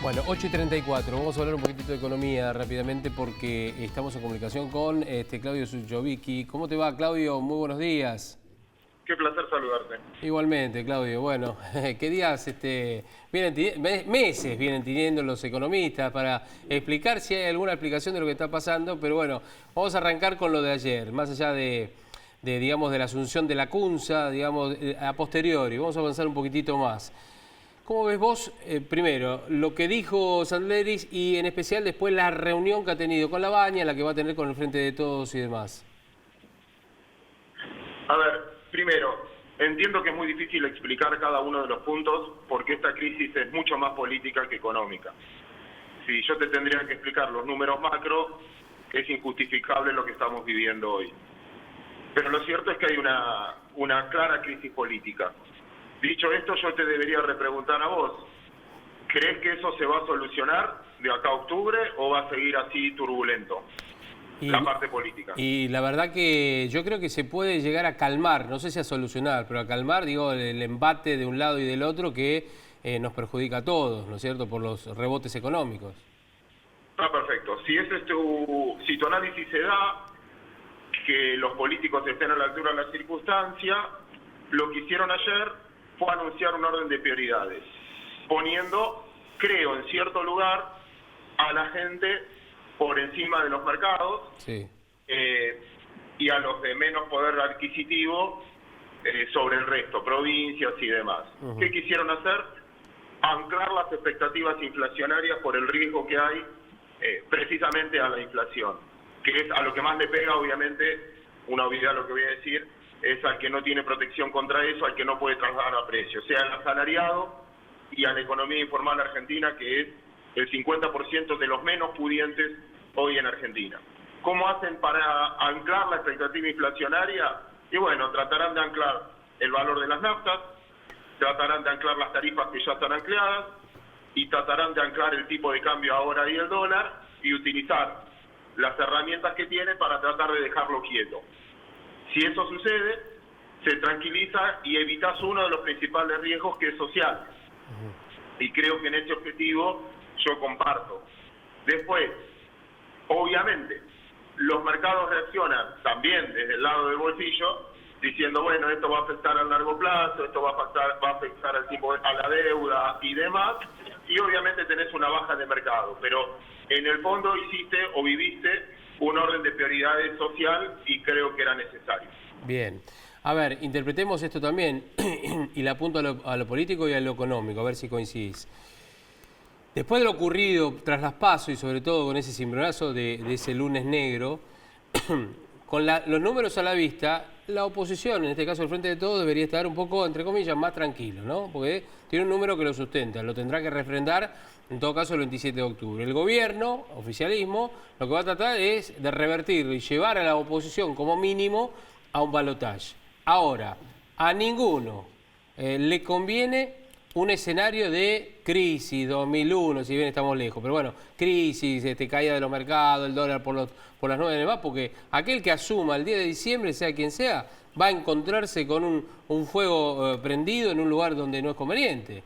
Bueno, 8:34, vamos a hablar un poquitito de economía rápidamente porque estamos en comunicación con Claudio Zuchovicki. ¿Cómo te va, Claudio? Muy buenos días. Qué placer saludarte. Igualmente, Claudio. Bueno, ¿qué días, meses vienen teniendo los economistas para explicar si hay alguna explicación de lo que está pasando? Pero bueno, vamos a arrancar con lo de ayer, más allá digamos, de la asunción de la CUNSA, digamos, a posteriori. Vamos a avanzar un poquitito más. ¿Cómo ves vos, primero, lo que dijo Sandleris y en especial después la reunión que ha tenido con Lavagna, la que va a tener con el Frente de Todos y demás? A ver, primero, entiendo que es muy difícil explicar cada uno de los puntos porque esta crisis es mucho más política que económica. Si yo te tendría que explicar los números macro, es injustificable lo que estamos viviendo hoy. Pero lo cierto es que hay una clara crisis política. Dicho esto, yo te debería repreguntar a vos, ¿crees que eso se va a solucionar de acá a octubre o va a seguir así turbulento? La parte política. Y la verdad que yo creo que se puede llegar a calmar, no sé si a solucionar, pero a calmar, digo, el embate de un lado y del otro que nos perjudica a todos, ¿no es cierto?, por los rebotes económicos. Está perfecto. Si tu análisis se da, que los políticos estén a la altura de la circunstancia, lo que hicieron ayer fue anunciar un orden de prioridades, poniendo, creo, en cierto lugar a la gente por encima de los mercados, sí, y a los de menos poder adquisitivo sobre el resto, provincias y demás. ¿Qué quisieron hacer? Anclar las expectativas inflacionarias por el riesgo que hay precisamente a la inflación, que es a lo que más le pega, obviamente, una obviedad lo que voy a decir, es al que no tiene protección contra eso, al que no puede trasladar a precios, sea al asalariado y a la economía informal argentina, que es el 50% de los menos pudientes hoy en Argentina. ¿Cómo hacen para anclar la expectativa inflacionaria? Y bueno, tratarán de anclar el valor de las naftas, tratarán de anclar las tarifas que ya están ancladas y tratarán de anclar el tipo de cambio ahora y el dólar y utilizar las herramientas que tienen para tratar de dejarlo quieto. Si eso sucede, se tranquiliza y evitas uno de los principales riesgos, que es social. Y creo que en ese objetivo yo comparto. Después, obviamente, los mercados reaccionan también desde el lado del bolsillo, diciendo, bueno, esto va a afectar a largo plazo, esto va a afectar al tipo a la deuda y demás, y obviamente tenés una baja de mercado, pero en el fondo hiciste o viviste un orden de prioridades social y creo que era necesario. Bien. A ver, interpretemos esto también y le apunto a lo político y a lo económico, a ver si coincidís. Después de lo ocurrido tras las PASO y sobre todo con ese cimbronazo de ese lunes negro, con los números a la vista, la oposición, en este caso el Frente de Todos, debería estar un poco, entre comillas, más tranquilo, ¿no? Porque tiene un número que lo sustenta, lo tendrá que refrendar, en todo caso, el 27 de octubre. El gobierno, oficialismo, lo que va a tratar es de revertir y llevar a la oposición como mínimo a un balotaje. Ahora, a ninguno le conviene un escenario de crisis 2001, si bien estamos lejos, pero bueno, crisis, caída de los mercados, el dólar por las nubes y demás, porque aquel que asuma el 10 de diciembre, sea quien sea, va a encontrarse con un fuego prendido en un lugar donde no es conveniente.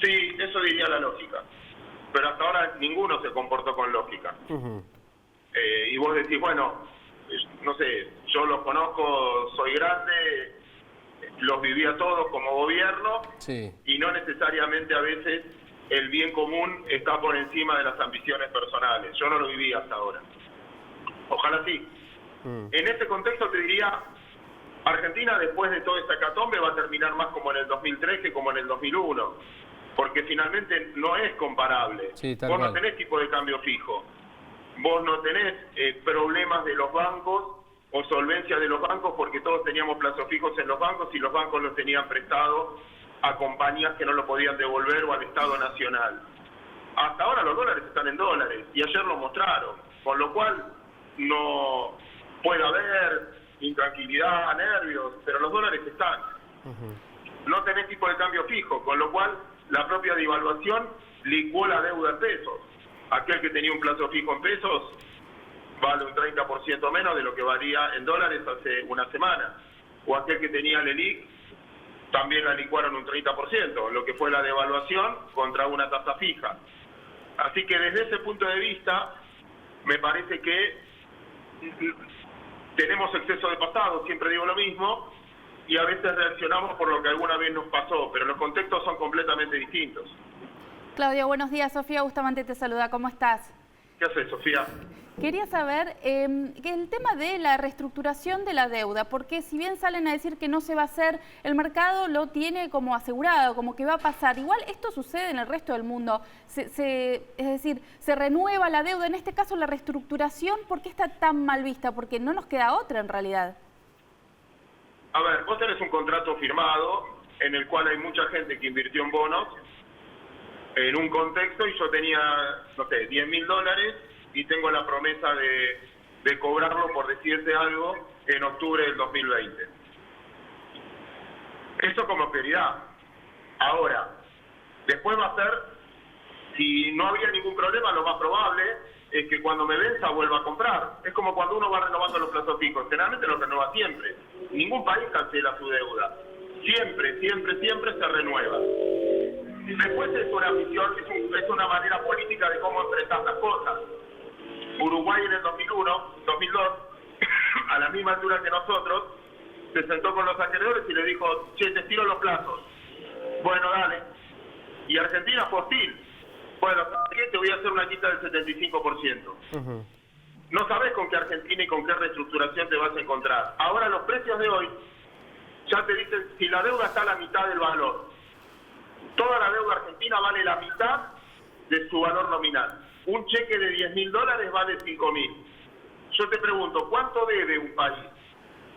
Sí, eso diría la lógica, pero hasta ahora ninguno se comportó con lógica. Y vos decís, bueno, no sé, yo los conozco, soy grande, los viví a todos como gobierno, sí, y no necesariamente a veces el bien común está por encima de las ambiciones personales. Yo no lo viví hasta ahora. Ojalá sí. En este contexto te diría, Argentina después de toda esta hecatombe va a terminar más como en el 2003 que como en el 2001, porque finalmente no es comparable. Sí, vos no tenés tipo de cambio fijo, vos no tenés problemas de los bancos o solvencia de los bancos, porque todos teníamos plazos fijos en los bancos y los bancos los tenían prestados a compañías que no lo podían devolver o al Estado Nacional. Hasta ahora los dólares están en dólares y ayer lo mostraron, con lo cual no puede haber intranquilidad, nervios, pero los dólares están. No tenés tipo de cambio fijo, con lo cual la propia devaluación licuó la deuda en pesos. Aquel que tenía un plazo fijo en pesos vale un 30% menos de lo que valía en dólares hace una semana. O aquel que tenía el ELIC, también la licuaron un 30%, lo que fue la devaluación contra una tasa fija. Así que desde ese punto de vista, me parece que tenemos exceso de pasado, siempre digo lo mismo, y a veces reaccionamos por lo que alguna vez nos pasó, pero los contextos son completamente distintos. Claudio, buenos días. Sofía Bustamante te saluda. ¿Cómo estás? ¿Qué haces, Sofía? Quería saber el tema de la reestructuración de la deuda, porque si bien salen a decir que no se va a hacer, el mercado lo tiene como asegurado, como que va a pasar. Igual esto sucede en el resto del mundo. Es decir, se renueva la deuda. En este caso, la reestructuración, ¿por qué está tan mal vista? Porque no nos queda otra en realidad. A ver, vos tenés un contrato firmado en el cual hay mucha gente que invirtió en bonos en un contexto y yo tenía, no sé, $10.000 y tengo la promesa de cobrarlo, por decirte algo, en octubre del 2020. Eso como prioridad. Ahora, después va a ser, si no había ningún problema, lo más probable es que cuando me venza vuelva a comprar. Es como cuando uno va renovando los plazos fijos. Generalmente los renueva siempre. Ningún país cancela su deuda. Siempre, siempre, siempre se renueva. Después es una visión, es una manera política de cómo enfrentar las cosas. Uruguay en el 2002, a la misma altura que nosotros, se sentó con los acreedores y le dijo, che, te tiro los plazos. Bueno, dale. Y Argentina fue hostil. Bueno, ¿sabes qué? Te voy a hacer una quita del 75%. No sabes con qué Argentina y con qué reestructuración te vas a encontrar. Ahora los precios de hoy ya te dicen, si la deuda está a la mitad del valor, toda la deuda argentina vale la mitad de su valor nominal. Un cheque de $10.000 vale 5.000. Yo te pregunto, ¿cuánto debe un país?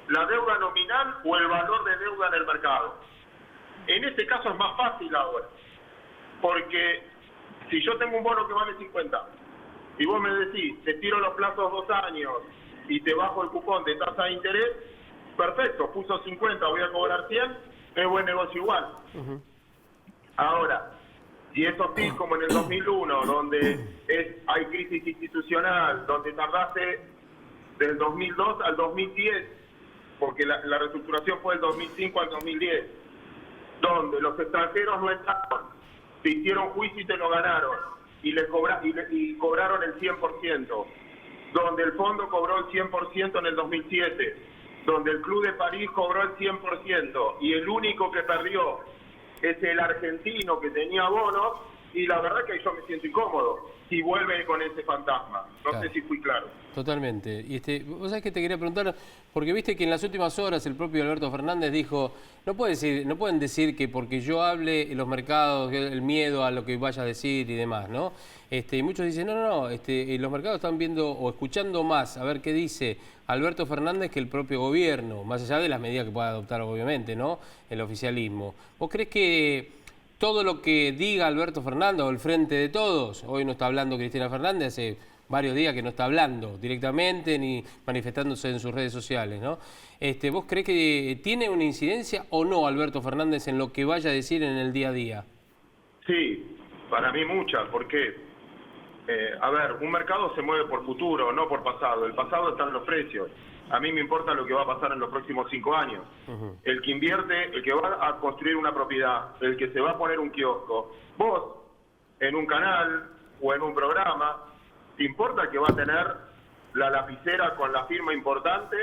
¿La deuda nominal o el valor de deuda en el mercado? En este caso es más fácil ahora, porque si yo tengo un bono que vale 50 y vos me decís, te tiro los plazos 2 años y te bajo el cupón de tasa de interés, perfecto, puso 50, voy a cobrar 100, es buen negocio igual. Ahora, si es hostil como en el 2001, donde hay crisis institucional, donde tardaste del 2002 al 2010, porque la reestructuración fue del 2005 al 2010, donde los extranjeros no entraron, te hicieron juicio y te lo ganaron, y cobraron el 100%, donde el fondo cobró el 100% en el 2007, donde el Club de París cobró el 100%, y el único que perdió es el argentino que tenía bonos, y la verdad que yo me siento incómodo si vuelve con ese fantasma. No sé si fui claro. Totalmente. Y vos sabés que te quería preguntar, porque viste que en las últimas horas el propio Alberto Fernández dijo, no pueden decir que porque yo hable en los mercados, el miedo a lo que vaya a decir y demás, ¿no? Y muchos dicen, no, los mercados están viendo o escuchando más a ver qué dice Alberto Fernández que el propio gobierno, más allá de las medidas que pueda adoptar obviamente, ¿no? El oficialismo. ¿Vos crees que todo lo que diga Alberto Fernández o el Frente de Todos, hoy no está hablando Cristina Fernández, hace varios días que no está hablando directamente ni manifestándose en sus redes sociales, ¿no? ¿Vos creés que tiene una incidencia o no Alberto Fernández en lo que vaya a decir en el día a día? Sí, para mí mucha, porque, a ver, un mercado se mueve por futuro, no por pasado. El pasado está en los precios. A mí me importa lo que va a pasar en los próximos 5 años. El que invierte, el que va a construir una propiedad, el que se va a poner un kiosco, vos, en un canal o en un programa, ¿te importa que va a tener la lapicera con la firma importante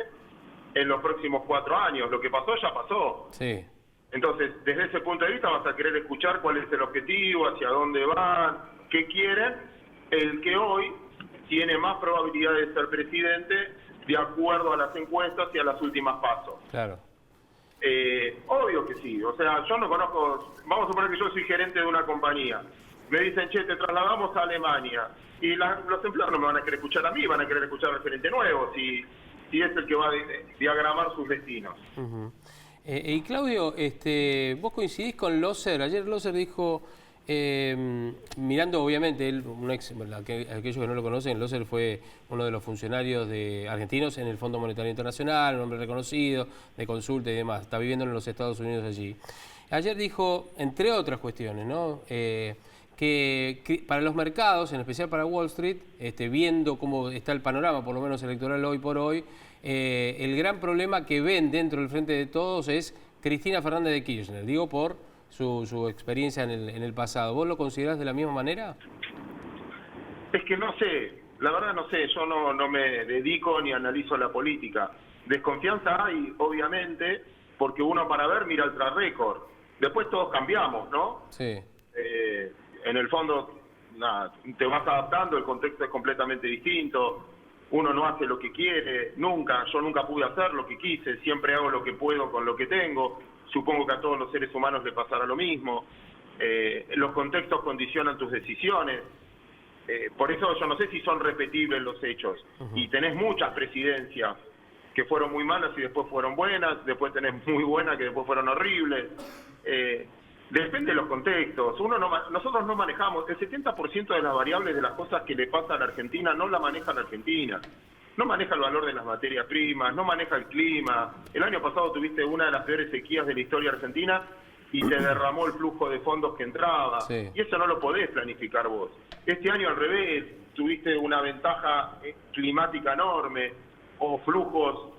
en los próximos 4 años? Lo que pasó ya pasó. Sí. Entonces, desde ese punto de vista vas a querer escuchar cuál es el objetivo, hacia dónde van, qué quieren, el que hoy tiene más probabilidad de ser presidente de acuerdo a las encuestas y a las últimas pasos. Claro. Obvio que sí. O sea, yo no conozco, vamos a suponer que yo soy gerente de una compañía. Me dicen, che, te trasladamos a Alemania. Y los empleados no me van a querer escuchar a mí, van a querer escuchar al gerente nuevo, si es el que va a diagramar sus destinos. Y Claudio, vos coincidís con Loser. Ayer Loser dijo, mirando obviamente, él, aquellos que no lo conocen, Loser fue uno de los funcionarios argentinos en el Fondo Monetario Internacional, un hombre reconocido, de consulta y demás, está viviendo en los Estados Unidos allí. Ayer dijo, entre otras cuestiones, ¿no? que para los mercados, en especial para Wall Street, viendo cómo está el panorama, por lo menos electoral hoy por hoy, el gran problema que ven dentro del Frente de Todos es Cristina Fernández de Kirchner, digo por su experiencia en el pasado. ¿Vos lo considerás de la misma manera? Es que no sé, la verdad no sé, yo no me dedico ni analizo la política. Desconfianza hay, obviamente, porque uno para ver mira el track record. Después todos cambiamos, ¿no? Sí. En el fondo, nada, te vas adaptando, el contexto es completamente distinto, uno no hace lo que quiere, yo nunca pude hacer lo que quise, siempre hago lo que puedo con lo que tengo, supongo que a todos los seres humanos le pasará lo mismo, los contextos condicionan tus decisiones, por eso yo no sé si son repetibles los hechos, y tenés muchas presidencias que fueron muy malas y después fueron buenas, después tenés muy buenas que después fueron horribles, depende de los contextos. Nosotros no manejamos, el 70% de las variables de las cosas que le pasan a la Argentina no la maneja la Argentina. No maneja el valor de las materias primas, no maneja el clima. El año pasado tuviste una de las peores sequías de la historia argentina y te derramó el flujo de fondos que entraba. Sí. Y eso no lo podés planificar vos. Este año al revés, tuviste una ventaja climática enorme o flujos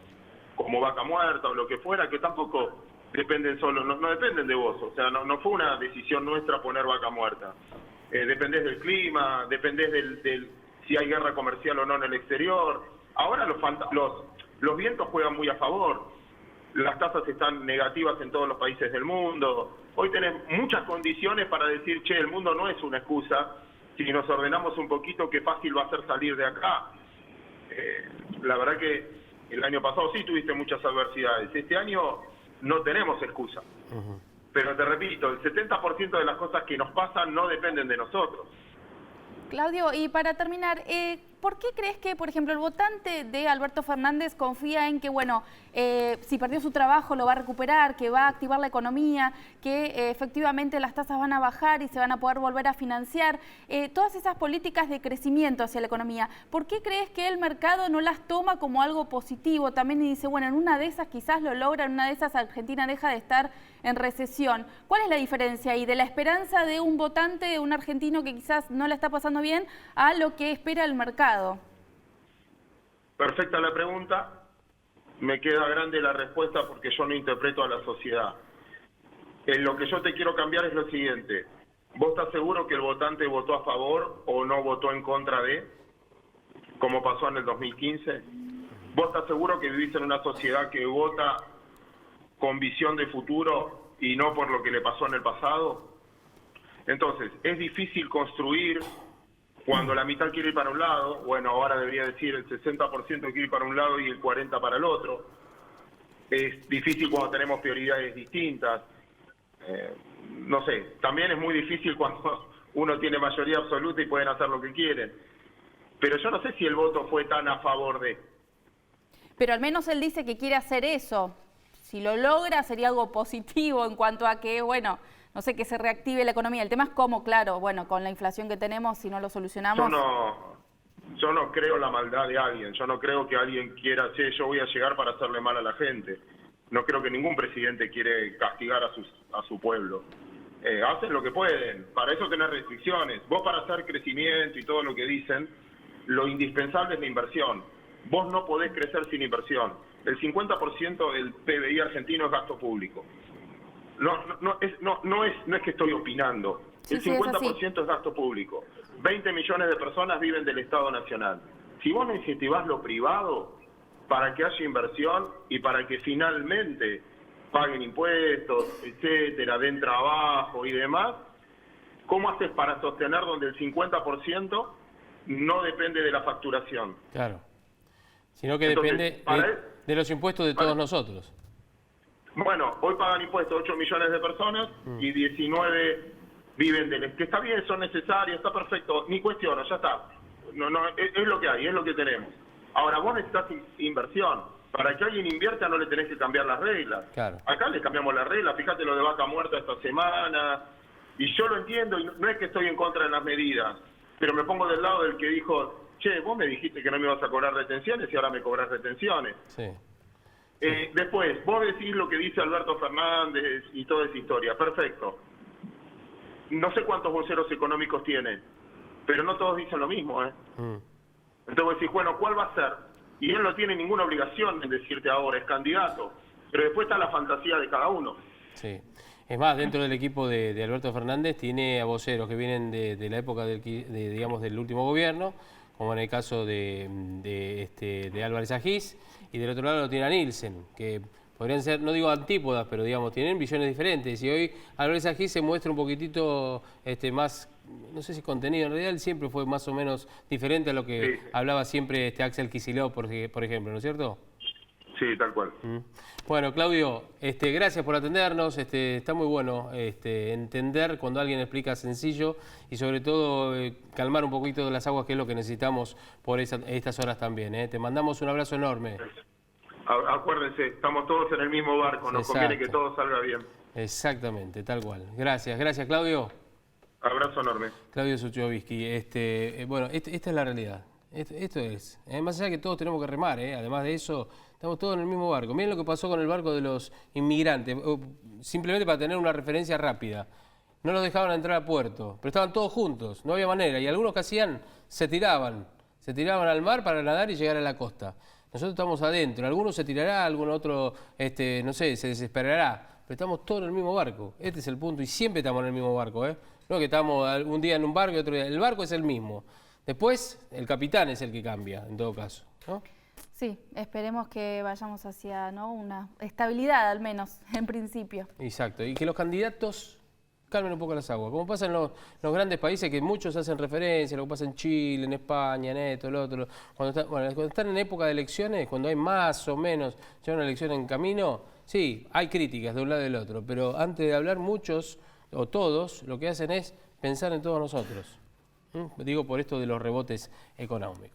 como Vaca Muerta o lo que fuera, que tampoco dependen solo, no dependen de vos, o sea, no fue una decisión nuestra poner Vaca Muerta. Dependés del clima, dependés del si hay guerra comercial o no en el exterior. Ahora los vientos juegan muy a favor, las tasas están negativas en todos los países del mundo. Hoy tenés muchas condiciones para decir, che, el mundo no es una excusa, si nos ordenamos un poquito, qué fácil va a ser salir de acá. La verdad que el año pasado sí tuviste muchas adversidades, este año no tenemos excusa. Pero te repito, el 70% de las cosas que nos pasan no dependen de nosotros. Claudio, y para terminar, ¿por qué crees que, por ejemplo, el votante de Alberto Fernández confía en que, bueno, si perdió su trabajo lo va a recuperar, que va a activar la economía, que efectivamente las tasas van a bajar y se van a poder volver a financiar? Todas esas políticas de crecimiento hacia la economía, ¿por qué crees que el mercado no las toma como algo positivo también y dice, bueno, en una de esas quizás lo logra, en una de esas Argentina deja de estar en recesión? ¿Cuál es la diferencia ahí de la esperanza de un votante, un argentino que quizás no la está pasando bien, a lo que espera el mercado? Perfecta la pregunta. Me queda grande la respuesta porque yo no interpreto a la sociedad. Lo que yo te quiero cambiar es lo siguiente. ¿Vos estás seguro que el votante votó a favor o no votó en contra de, como pasó en el 2015? ¿Vos estás seguro que vivís en una sociedad que vota con visión de futuro y no por lo que le pasó en el pasado? Entonces, es difícil construir cuando la mitad quiere ir para un lado. Bueno, ahora debería decir el 60% quiere ir para un lado y el 40% para el otro. Es difícil cuando tenemos prioridades distintas. No sé, también es muy difícil cuando uno tiene mayoría absoluta y pueden hacer lo que quieren. Pero yo no sé si el voto fue tan a favor de... Pero al menos él dice que quiere hacer eso. Si lo logra sería algo positivo en cuanto a que, bueno, no sé, que se reactive la economía. El tema es cómo, claro, bueno, con la inflación que tenemos, si no lo solucionamos... Yo no creo la maldad de alguien. Yo no creo que alguien quiera, che, yo voy a llegar para hacerle mal a la gente. No creo que ningún presidente quiere castigar a su pueblo. Hacen lo que pueden. Para eso tenés restricciones. Vos para hacer crecimiento y todo lo que dicen, lo indispensable es la inversión. Vos no podés crecer sin inversión. El 50% del PBI argentino es gasto público. No es que estoy opinando. El 50% es gasto público. 20 millones de personas viven del Estado Nacional. Si vos no incentivás lo privado para que haya inversión y para que finalmente paguen impuestos, etcétera, den trabajo y demás, ¿cómo haces para sostener donde el 50% no depende de la facturación? Claro. Sino que entonces, depende de los impuestos de todos nosotros. Bueno, hoy pagan impuestos 8 millones de personas y 19 viven del... Que está bien, son necesarios, está perfecto, ni cuestiono, ya está. Es lo que hay, es lo que tenemos. Ahora, vos necesitas inversión. Para que alguien invierta no le tenés que cambiar las reglas. Claro. Acá le cambiamos las reglas, fíjate lo de Vaca Muerta esta semana. Y yo lo entiendo, y no es que estoy en contra de las medidas, pero me pongo del lado del que dijo, che, vos me dijiste que no me ibas a cobrar retenciones y ahora me cobras retenciones. Sí. Después, vos decís lo que dice Alberto Fernández y toda esa historia, perfecto. no sé cuántos voceros económicos tiene, pero no todos dicen lo mismo, ¿eh? Entonces vos decís, bueno, ¿cuál va a ser? Y él no tiene ninguna obligación en decirte ahora, es candidato, pero después está la fantasía de cada uno. Sí. Es más, dentro del equipo de Alberto Fernández tiene a voceros que vienen de la época digamos, del último gobierno, como en el caso de Álvarez Agís, y del otro lado lo tiene a Nielsen, que podrían ser, no digo antípodas, pero digamos, tienen visiones diferentes. Y hoy Álvarez Agís se muestra un poquitito más, no sé si contenido, en realidad él siempre fue más o menos diferente a lo que hablaba siempre Axel Kicillof, por ejemplo, ¿no es cierto? Sí, tal cual. Bueno, Claudio, gracias por atendernos. Está muy bueno entender cuando alguien explica sencillo y sobre todo calmar un poquito las aguas, que es lo que necesitamos por estas horas también. Te mandamos un abrazo enorme. Acuérdense, estamos todos en el mismo barco, nos conviene que todo salga bien. Exactamente, tal cual. Gracias, Claudio. Abrazo enorme. Claudio Suchovsky. Bueno, esta es la realidad. Esto es. Más allá que todos tenemos que remar, además de eso, estamos todos en el mismo barco. Miren lo que pasó con el barco de los inmigrantes, simplemente para tener una referencia rápida. No los dejaban entrar a puerto, pero estaban todos juntos, no había manera. Y algunos que hacían, se tiraban al mar para nadar y llegar a la costa. Nosotros estamos adentro, alguno se tirará, algún otro, no sé, se desesperará, pero estamos todos en el mismo barco. Este es el punto y siempre estamos en el mismo barco, No que estamos un día en un barco y otro día. El barco es el mismo. Después, el capitán es el que cambia, en todo caso, ¿no? Sí, esperemos que vayamos hacia una estabilidad, al menos, en principio. Exacto, y que los candidatos calmen un poco las aguas, como pasa en los grandes países que muchos hacen referencia, lo que pasa en Chile, en España, en esto, el otro. Cuando están en época de elecciones, cuando hay más o menos ya una elección en camino, sí, hay críticas de un lado y del otro, pero antes de hablar muchos o todos, lo que hacen es pensar en todos nosotros. Digo por esto de los rebotes económicos.